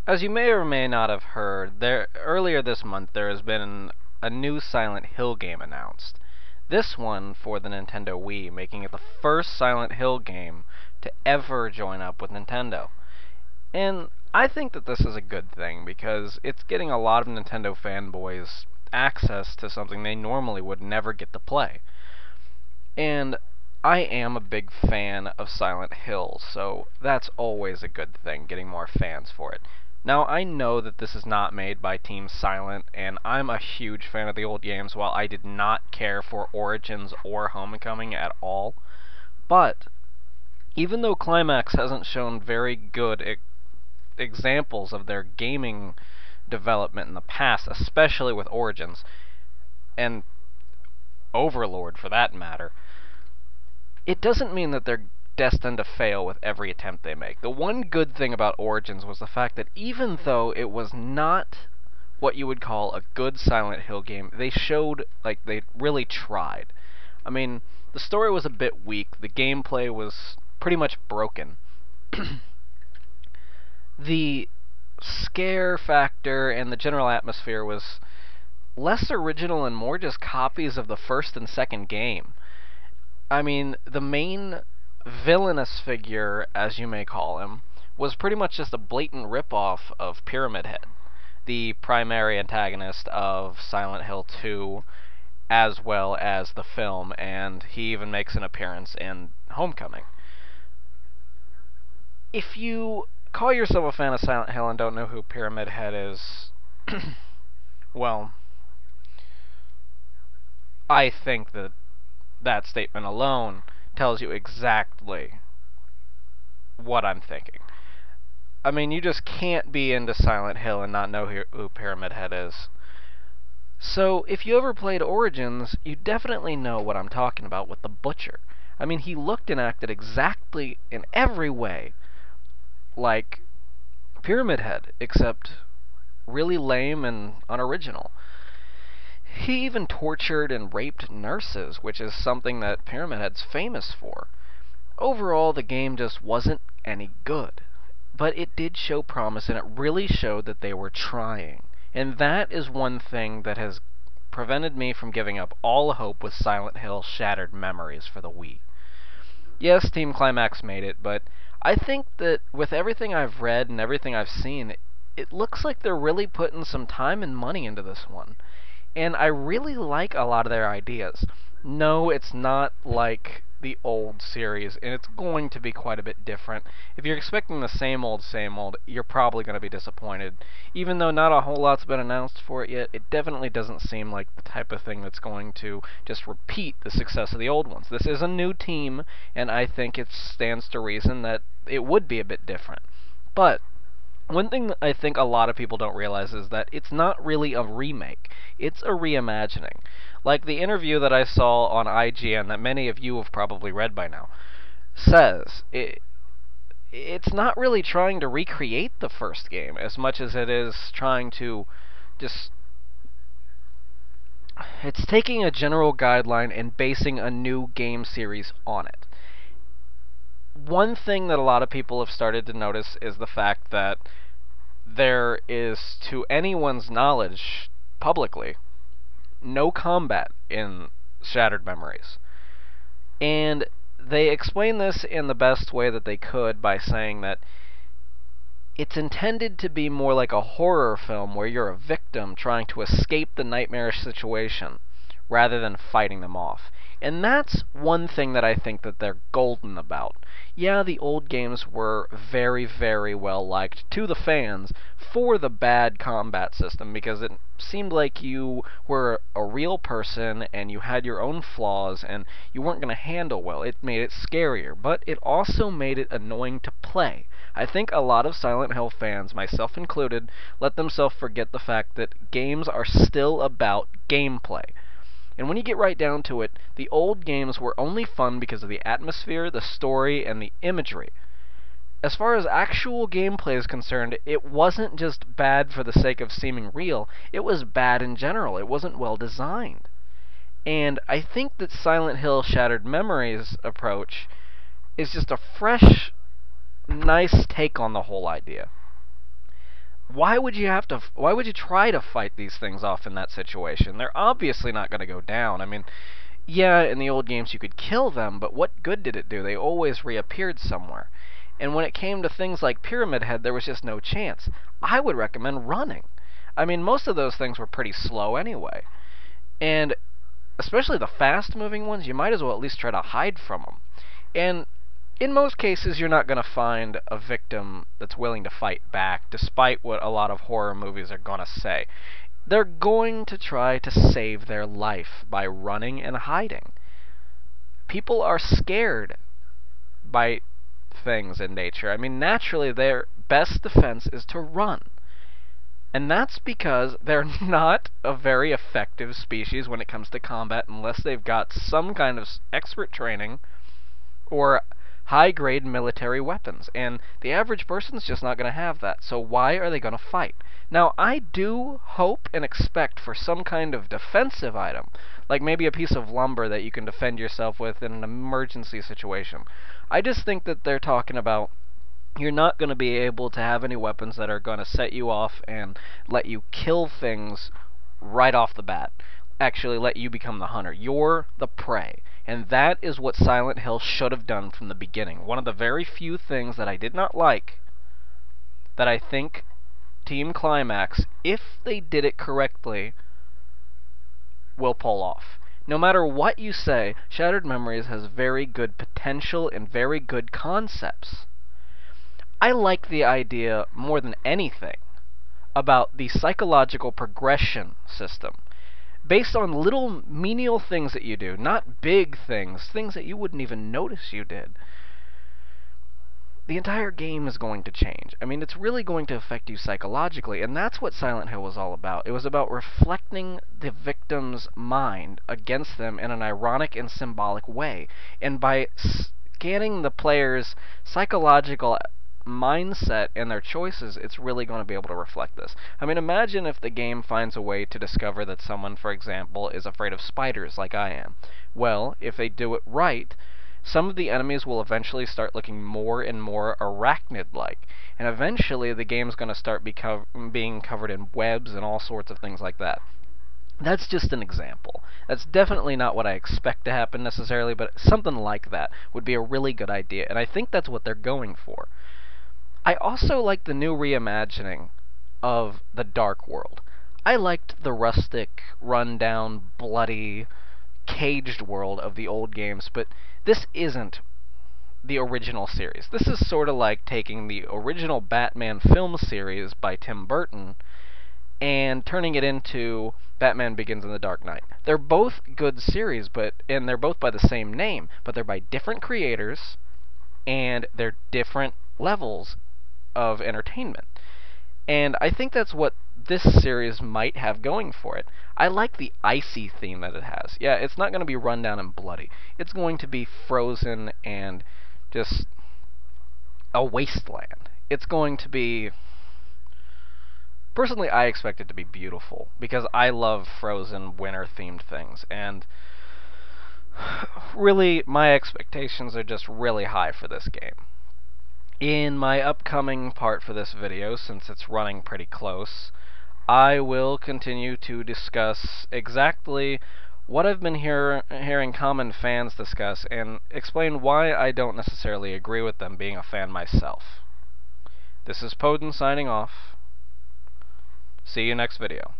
As you may or may not have heard, earlier this month there has been a new Silent Hill game announced. This one for the Nintendo Wii, making it the first Silent Hill game to ever join up with Nintendo. And I think that this is a good thing because it's getting a lot of Nintendo fanboys access to something they normally would never get to play. And I am a big fan of Silent Hill, so that's always a good thing, getting more fans for it. Now, I know that this is not made by Team Silent, and I'm a huge fan of the old games, while I did not care for Origins or Homecoming at all. But, even though Climax hasn't shown very good examples of their gaming development in the past, especially with Origins, and Overlord for that matter, it doesn't mean that they're destined to fail with every attempt they make. The one good thing about Origins was the fact that even though it was not what you would call a good Silent Hill game, they showed like they really tried. I mean, the story was a bit weak, the gameplay was pretty much broken. The scare factor and the general atmosphere was less original and more just copies of the first and second game. I mean, the main villainous figure, as you may call him, was pretty much just a blatant ripoff of Pyramid Head, the primary antagonist of Silent Hill 2, as well as the film, and he even makes an appearance in Homecoming. If you call yourself a fan of Silent Hill and don't know who Pyramid Head is, well, I think that that statement alone tells you exactly what I'm thinking. I mean, you just can't be into Silent Hill and not know who Pyramid Head is. So, if you ever played Origins, you definitely know what I'm talking about with the Butcher. I mean, he looked and acted exactly in every way like Pyramid Head, except really lame and unoriginal. He even tortured and raped nurses, which is something that Pyramid Head's famous for. Overall, the game just wasn't any good. But it did show promise, and it really showed that they were trying. And that is one thing that has prevented me from giving up all hope with Silent Hill Shattered Memories for the Wii. Yes, Team Climax made it, but I think that with everything I've read and everything I've seen, it looks like they're really putting some time and money into this one. And I really like a lot of their ideas. No, it's not like the old series, and it's going to be quite a bit different. If you're expecting the same old, you're probably going to be disappointed. Even though not a whole lot's been announced for it yet, it definitely doesn't seem like the type of thing that's going to just repeat the success of the old ones. This is a new team, and I think it stands to reason that it would be a bit different. But one thing that I think a lot of people don't realize is that it's not really a remake. It's a reimagining. Like the interview that I saw on IGN that many of you have probably read by now says, it's not really trying to recreate the first game as much as it is trying to just... It's taking a general guideline and basing a new game series on it. One thing that a lot of people have started to notice is the fact that there is, to anyone's knowledge, publicly, no combat in Shattered Memories. And they explain this in the best way that they could by saying that it's intended to be more like a horror film where you're a victim trying to escape the nightmarish situation rather than fighting them off. And that's one thing that I think that they're golden about. Yeah, the old games were very, very well liked to the fans for the bad combat system, because it seemed like you were a real person and you had your own flaws and you weren't going to handle well. It made it scarier, but it also made it annoying to play. I think a lot of Silent Hill fans, myself included, let themselves forget the fact that games are still about gameplay. And when you get right down to it, the old games were only fun because of the atmosphere, the story, and the imagery. As far as actual gameplay is concerned, it wasn't just bad for the sake of seeming real, it was bad in general. It wasn't well designed. And I think that Silent Hill Shattered Memories approach is just a fresh, nice take on the whole idea. why would you try to fight these things off in that situation? They're obviously not going to go down. I mean, yeah, in the old games you could kill them, but what good did it do? They always reappeared somewhere. And when it came to things like Pyramid Head, there was just no chance. I would recommend running. I mean, most of those things were pretty slow anyway. And especially the fast-moving ones, you might as well at least try to hide from them. And in most cases, you're not going to find a victim that's willing to fight back, despite what a lot of horror movies are going to say. They're going to try to save their life by running and hiding. People are scared by things in nature. I mean, naturally, their best defense is to run. And that's because they're not a very effective species when it comes to combat unless they've got some kind of expert training or high-grade military weapons. And the average person's just not going to have that. So why are they going to fight? Now, I do hope and expect for some kind of defensive item, like maybe a piece of lumber that you can defend yourself with in an emergency situation. I just think that they're talking about you're not going to be able to have any weapons that are going to set you off and let you kill things right off the bat. Actually, let you become the hunter. You're the prey. And that is what Silent Hill should have done from the beginning. One of the very few things that I did not like, that I think Team Climax, if they did it correctly, will pull off. No matter what you say, Shattered Memories has very good potential and very good concepts. I like the idea more than anything about the psychological progression system, based on little menial things that you do, not big things, things that you wouldn't even notice you did. The entire game is going to change. I mean, it's really going to affect you psychologically, and that's what Silent Hill was all about. It was about reflecting the victim's mind against them in an ironic and symbolic way. And by scanning the player's psychological mindset and their choices, it's really going to be able to reflect this. I mean, imagine if the game finds a way to discover that someone, for example, is afraid of spiders like I am. Well, if they do it right, some of the enemies will eventually start looking more and more arachnid-like. And eventually the game's going to start being covered in webs and all sorts of things like that. That's just an example. That's definitely not what I expect to happen necessarily, but something like that would be a really good idea, and I think that's what they're going for. I also like the new reimagining of the Dark World. I liked the rustic, run-down, bloody, caged world of the old games, but this isn't the original series. This is sort of like taking the original Batman film series by Tim Burton and turning it into Batman Begins in the Dark Knight. They're both good series, and they're both by the same name, but they're by different creators, and they're different levels of entertainment. And I think that's what this series might have going for it. I like the icy theme that it has. Yeah, it's not going to be run down and bloody. It's going to be frozen and just a wasteland. It's going to be... Personally, I expect it to be beautiful, because I love frozen, winter-themed things, and really, my expectations are just really high for this game. In my upcoming part for this video, since it's running pretty close, I will continue to discuss exactly what I've been hearing common fans discuss, and explain why I don't necessarily agree with them, being a fan myself. This is Poden signing off. See you next video.